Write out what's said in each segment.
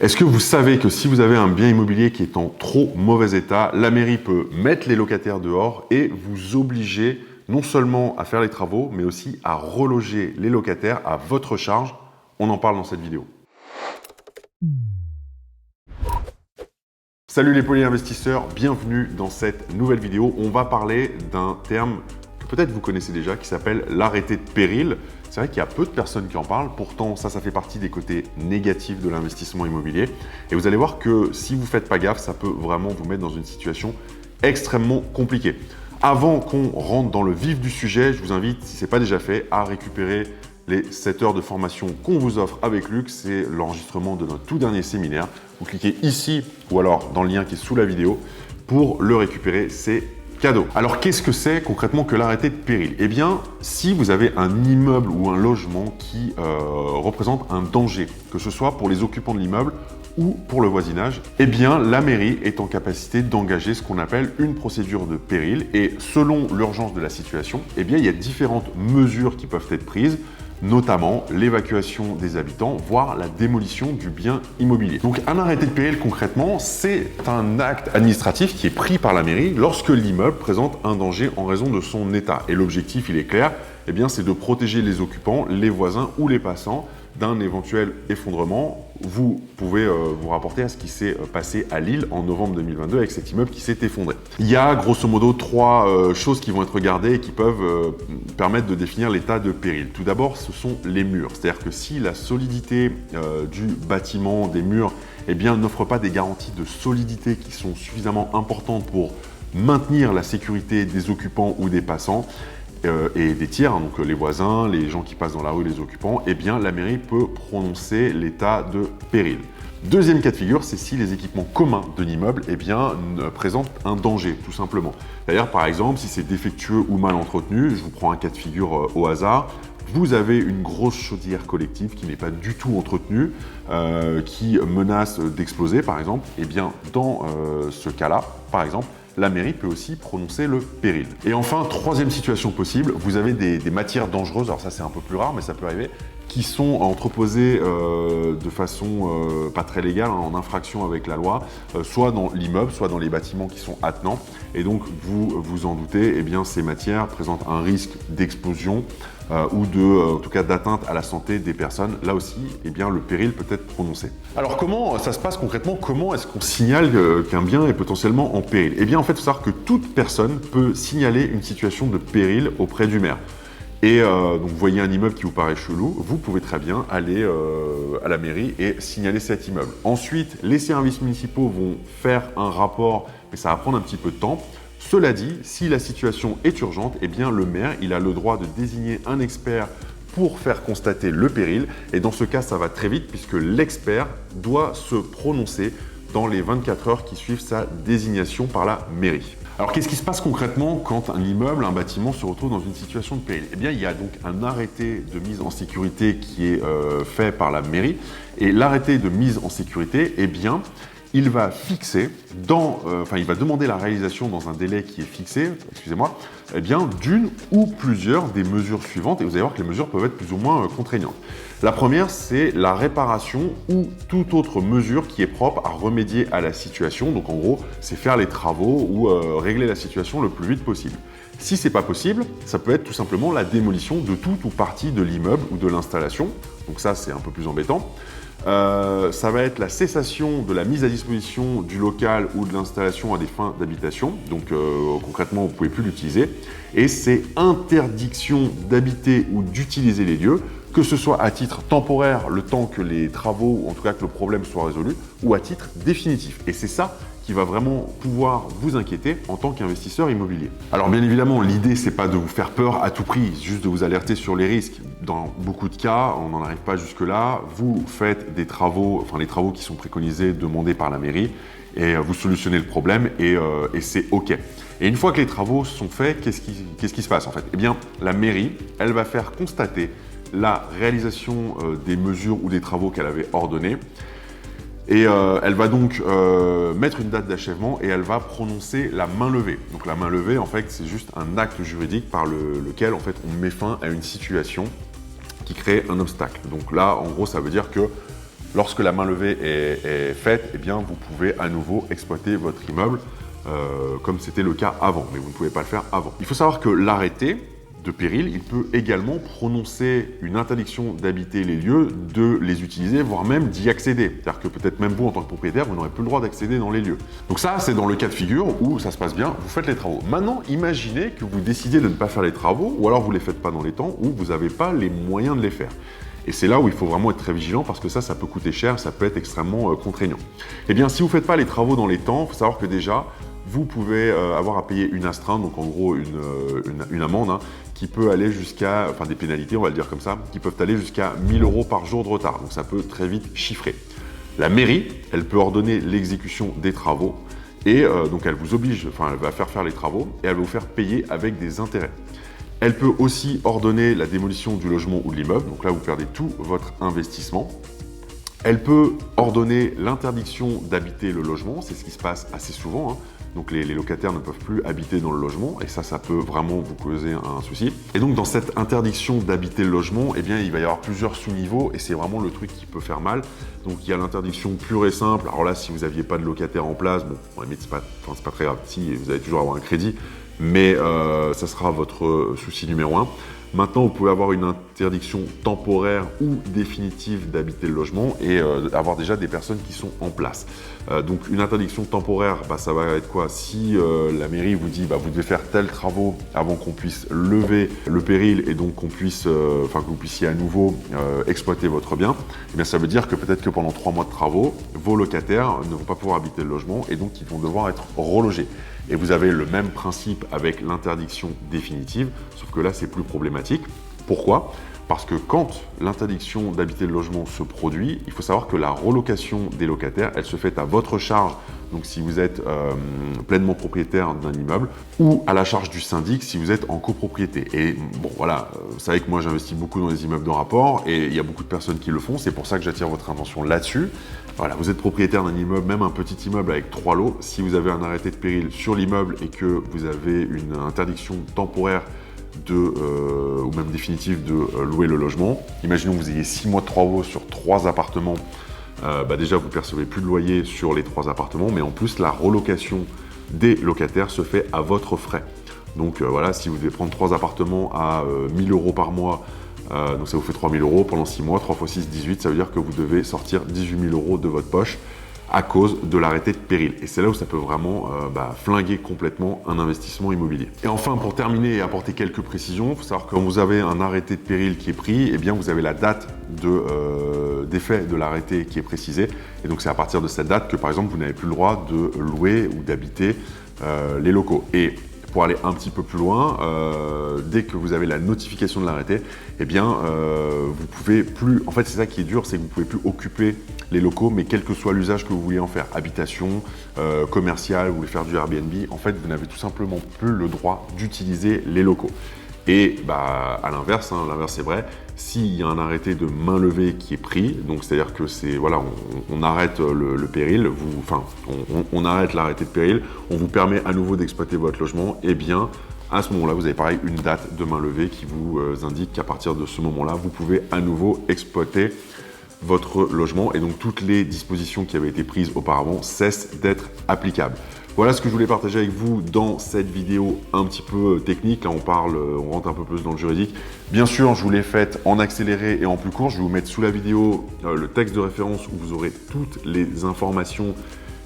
Est-ce que vous savez que si vous avez un bien immobilier qui est en trop mauvais état, la mairie peut mettre les locataires dehors et vous obliger non seulement à faire les travaux, mais aussi à reloger les locataires à votre charge? On en parle dans cette vidéo. Salut les polyinvestisseurs, bienvenue dans cette nouvelle vidéo. On va parler d'un terme que peut-être vous connaissez déjà qui s'appelle l'arrêté de péril. C'est vrai qu'il y a peu de personnes qui en parlent, pourtant ça fait partie des côtés négatifs de l'investissement immobilier. Et vous allez voir que si vous ne faites pas gaffe, ça peut vraiment vous mettre dans une situation extrêmement compliquée. Avant qu'on rentre dans le vif du sujet, je vous invite, si ce n'est pas déjà fait, à récupérer les 7 heures de formation qu'on vous offre avec Luxe. C'est l'enregistrement de notre tout dernier séminaire. Vous cliquez ici ou alors dans le lien qui est sous la vidéo pour le récupérer. C'est cadeau. Alors qu'est-ce que c'est concrètement que l'arrêté de péril? Eh bien, si vous avez un immeuble ou un logement qui représente un danger, que ce soit pour les occupants de l'immeuble ou pour le voisinage, eh bien la mairie est en capacité d'engager ce qu'on appelle une procédure de péril. Et selon l'urgence de la situation, eh bien il y a différentes mesures qui peuvent être prises, notamment l'évacuation des habitants, voire la démolition du bien immobilier. Donc un arrêté de péril concrètement, c'est un acte administratif qui est pris par la mairie lorsque l'immeuble présente un danger en raison de son état. Et l'objectif, il est clair, eh bien, c'est de protéger les occupants, les voisins ou les passants d'un éventuel effondrement. Vous pouvez vous rapporter à ce qui s'est passé à Lille en novembre 2022 avec cet immeuble qui s'est effondré. Il y a grosso modo 3 choses qui vont être regardées et qui peuvent permettre de définir l'état de péril. Tout d'abord, ce sont les murs. C'est-à-dire que si la solidité du bâtiment, des murs, eh bien, n'offre pas des garanties de solidité qui sont suffisamment importantes pour maintenir la sécurité des occupants ou des passants, et des tiers, donc les voisins, les gens qui passent dans la rue, les occupants, eh bien la mairie peut prononcer l'état de péril. Deuxième cas de figure, c'est si les équipements communs de l'immeuble eh bien, présentent un danger, tout simplement. D'ailleurs, par exemple, si c'est défectueux ou mal entretenu, je vous prends un cas de figure au hasard, vous avez une grosse chaudière collective qui n'est pas du tout entretenue, qui menace d'exploser, par exemple, eh bien, dans ce cas-là, par exemple, la mairie peut aussi prononcer le péril. Et enfin, troisième situation possible, vous avez des matières dangereuses, alors ça c'est un peu plus rare mais ça peut arriver, qui sont entreposées de façon pas très légale, en infraction avec la loi, soit dans l'immeuble, soit dans les bâtiments qui sont attenants. Et donc vous vous en doutez, eh bien, ces matières présentent un risque d'explosion ou en tout cas d'atteinte à la santé des personnes. Là aussi, eh bien, le péril peut être prononcé. Alors comment ça se passe concrètement? Comment est-ce qu'on signale qu'un bien est potentiellement en péril? Eh bien en fait, il faut savoir que toute personne peut signaler une situation de péril auprès du maire. Et donc vous voyez un immeuble qui vous paraît chelou, vous pouvez très bien aller à la mairie et signaler cet immeuble. Ensuite, les services municipaux vont faire un rapport, mais ça va prendre un petit peu de temps. Cela dit, si la situation est urgente, eh bien le maire il a le droit de désigner un expert pour faire constater le péril. Et dans ce cas, ça va très vite puisque l'expert doit se prononcer dans les 24 heures qui suivent sa désignation par la mairie. Alors qu'est-ce qui se passe concrètement quand un immeuble, un bâtiment se retrouve dans une situation de péril? Eh bien il y a donc un arrêté de mise en sécurité qui est fait par la mairie. Et l'arrêté de mise en sécurité, eh bien, il va fixer il va demander la réalisation dans un délai qui est fixé, excusez-moi, eh bien, d'une ou plusieurs des mesures suivantes. Et vous allez voir que les mesures peuvent être plus ou moins contraignantes. La première, c'est la réparation ou toute autre mesure qui est propre à remédier à la situation. Donc en gros, c'est faire les travaux ou régler la situation le plus vite possible. Si ce n'est pas possible, ça peut être tout simplement la démolition de tout ou partie de l'immeuble ou de l'installation. Donc ça, c'est un peu plus embêtant. Ça va être la cessation de la mise à disposition du local ou de l'installation à des fins d'habitation. Donc concrètement, vous ne pouvez plus l'utiliser. Et c'est interdiction d'habiter ou d'utiliser les lieux, que ce soit à titre temporaire, le temps que les travaux, ou en tout cas que le problème soit résolu, ou à titre définitif. Et c'est ça qui va vraiment pouvoir vous inquiéter en tant qu'investisseur immobilier. Alors bien évidemment, l'idée c'est pas de vous faire peur à tout prix, juste de vous alerter sur les risques. Dans beaucoup de cas, on n'en arrive pas jusque-là. Vous faites des travaux, les travaux qui sont préconisés, demandés par la mairie, et vous solutionnez le problème et c'est OK. Et une fois que les travaux sont faits, qu'est-ce qui se passe en fait? Eh bien, la mairie, elle va faire constater la réalisation des mesures ou des travaux qu'elle avait ordonnés. Et elle va donc mettre une date d'achèvement et elle va prononcer la main levée. Donc la main levée, en fait, c'est juste un acte juridique par lequel en fait, on met fin à une situation qui crée un obstacle. Donc là, en gros, ça veut dire que lorsque la main levée est faite, eh bien, vous pouvez à nouveau exploiter votre immeuble comme c'était le cas avant, mais vous ne pouvez pas le faire avant. Il faut savoir que l'arrêté de péril, il peut également prononcer une interdiction d'habiter les lieux, de les utiliser, voire même d'y accéder. C'est-à-dire que peut-être même vous, en tant que propriétaire, vous n'aurez plus le droit d'accéder dans les lieux. Donc ça, c'est dans le cas de figure où ça se passe bien, vous faites les travaux. Maintenant, imaginez que vous décidez de ne pas faire les travaux, ou alors vous ne les faites pas dans les temps, ou vous n'avez pas les moyens de les faire. Et c'est là où il faut vraiment être très vigilant parce que ça peut coûter cher, ça peut être extrêmement contraignant. Eh bien, si vous ne faites pas les travaux dans les temps, il faut savoir que déjà, vous pouvez avoir à payer une astreinte, donc en gros une amende, hein, qui peut aller jusqu'à, enfin des pénalités, on va le dire comme ça, qui peuvent aller jusqu'à 1 000 € par jour de retard. Donc ça peut très vite chiffrer. La mairie, elle peut ordonner l'exécution des travaux et donc elle vous oblige, enfin elle va faire les travaux et elle va vous faire payer avec des intérêts. Elle peut aussi ordonner la démolition du logement ou de l'immeuble, donc là vous perdez tout votre investissement. Elle peut ordonner l'interdiction d'habiter le logement, c'est ce qui se passe assez souvent, hein. Donc les locataires ne peuvent plus habiter dans le logement et ça peut vraiment vous causer un souci. Et donc dans cette interdiction d'habiter le logement, eh bien il va y avoir plusieurs sous-niveaux et c'est vraiment le truc qui peut faire mal. Donc il y a l'interdiction pure et simple. Alors là, si vous n'aviez pas de locataire en place, bon, à la limite, c'est pas très grave. Si, vous allez toujours avoir un crédit, mais ça sera votre souci numéro 1. Maintenant, vous pouvez avoir une interdiction temporaire ou définitive d'habiter le logement et avoir déjà des personnes qui sont en place. Donc une interdiction temporaire, ça va être quoi? Si la mairie vous dit vous devez faire tels travaux avant qu'on puisse lever le péril et donc qu'on puisse, que vous puissiez à nouveau exploiter votre bien, eh bien ça veut dire que peut-être que pendant 3 mois de travaux, vos locataires ne vont pas pouvoir habiter le logement et donc ils vont devoir être relogés. Et vous avez le même principe avec l'interdiction définitive, sauf que là c'est plus problématique. Pourquoi? Parce que quand l'interdiction d'habiter le logement se produit, il faut savoir que la relocation des locataires, elle se fait à votre charge, donc si vous êtes pleinement propriétaire d'un immeuble, ou à la charge du syndic si vous êtes en copropriété. Et bon voilà, vous savez que moi j'investis beaucoup dans les immeubles de rapport et il y a beaucoup de personnes qui le font, c'est pour ça que j'attire votre attention là-dessus. Voilà, vous êtes propriétaire d'un immeuble, même un petit immeuble avec 3 lots, si vous avez un arrêté de péril sur l'immeuble et que vous avez une interdiction temporaire ou même définitive de louer le logement. Imaginons que vous ayez 6 mois de travaux sur 3 appartements. Déjà, vous ne percevez plus de loyer sur les 3 appartements, mais en plus, la relocation des locataires se fait à votre frais. Donc voilà, si vous devez prendre 3 appartements à 1 000 € par mois, donc ça vous fait 3 000 € pendant 6 mois, 3 x 6, 18, ça veut dire que vous devez sortir 18 000 € de votre poche à cause de l'arrêté de péril. Et c'est là où ça peut vraiment flinguer complètement un investissement immobilier. Et enfin, pour terminer et apporter quelques précisions, il faut savoir que quand vous avez un arrêté de péril qui est pris, eh bien vous avez la date d'effet de l'arrêté qui est précisée. Et donc c'est à partir de cette date que par exemple vous n'avez plus le droit de louer ou d'habiter les locaux. Et pour aller un petit peu plus loin, dès que vous avez la notification de l'arrêté, eh bien, vous pouvez plus. En fait, c'est ça qui est dur, c'est que vous pouvez plus occuper les locaux, mais quel que soit l'usage que vous vouliez en faire, habitation, commercial, vous voulez faire du Airbnb, en fait, vous n'avez tout simplement plus le droit d'utiliser les locaux. Et à l'inverse, l'inverse est vrai, s'il y a un arrêté de main levée qui est pris, donc c'est-à-dire que c'est voilà, on arrête le péril, on arrête l'arrêté de péril, on vous permet à nouveau d'exploiter votre logement, et bien à ce moment-là, vous avez pareil une date de main levée qui vous indique qu'à partir de ce moment-là, vous pouvez à nouveau exploiter votre logement et donc toutes les dispositions qui avaient été prises auparavant cessent d'être applicables. Voilà ce que je voulais partager avec vous dans cette vidéo un petit peu technique. Là, on rentre un peu plus dans le juridique. Bien sûr, je vous l'ai faite en accéléré et en plus court. Je vais vous mettre sous la vidéo le texte de référence où vous aurez toutes les informations.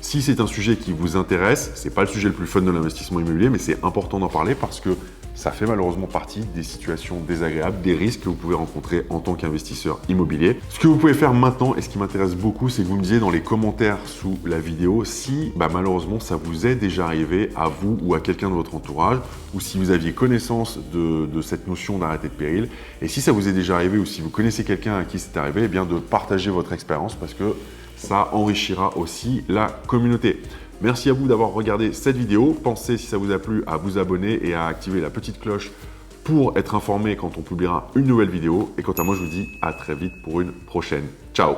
Si c'est un sujet qui vous intéresse, c'est pas le sujet le plus fun de l'investissement immobilier, mais c'est important d'en parler parce que ça fait malheureusement partie des situations désagréables, des risques que vous pouvez rencontrer en tant qu'investisseur immobilier. Ce que vous pouvez faire maintenant, et ce qui m'intéresse beaucoup, c'est que vous me disiez dans les commentaires sous la vidéo si malheureusement ça vous est déjà arrivé à vous ou à quelqu'un de votre entourage, ou si vous aviez connaissance de cette notion d'arrêté de péril. Et si ça vous est déjà arrivé ou si vous connaissez quelqu'un à qui c'est arrivé, eh bien de partager votre expérience parce que ça enrichira aussi la communauté. Merci à vous d'avoir regardé cette vidéo. Pensez, si ça vous a plu, à vous abonner et à activer la petite cloche pour être informé quand on publiera une nouvelle vidéo. Et quant à moi, je vous dis à très vite pour une prochaine. Ciao!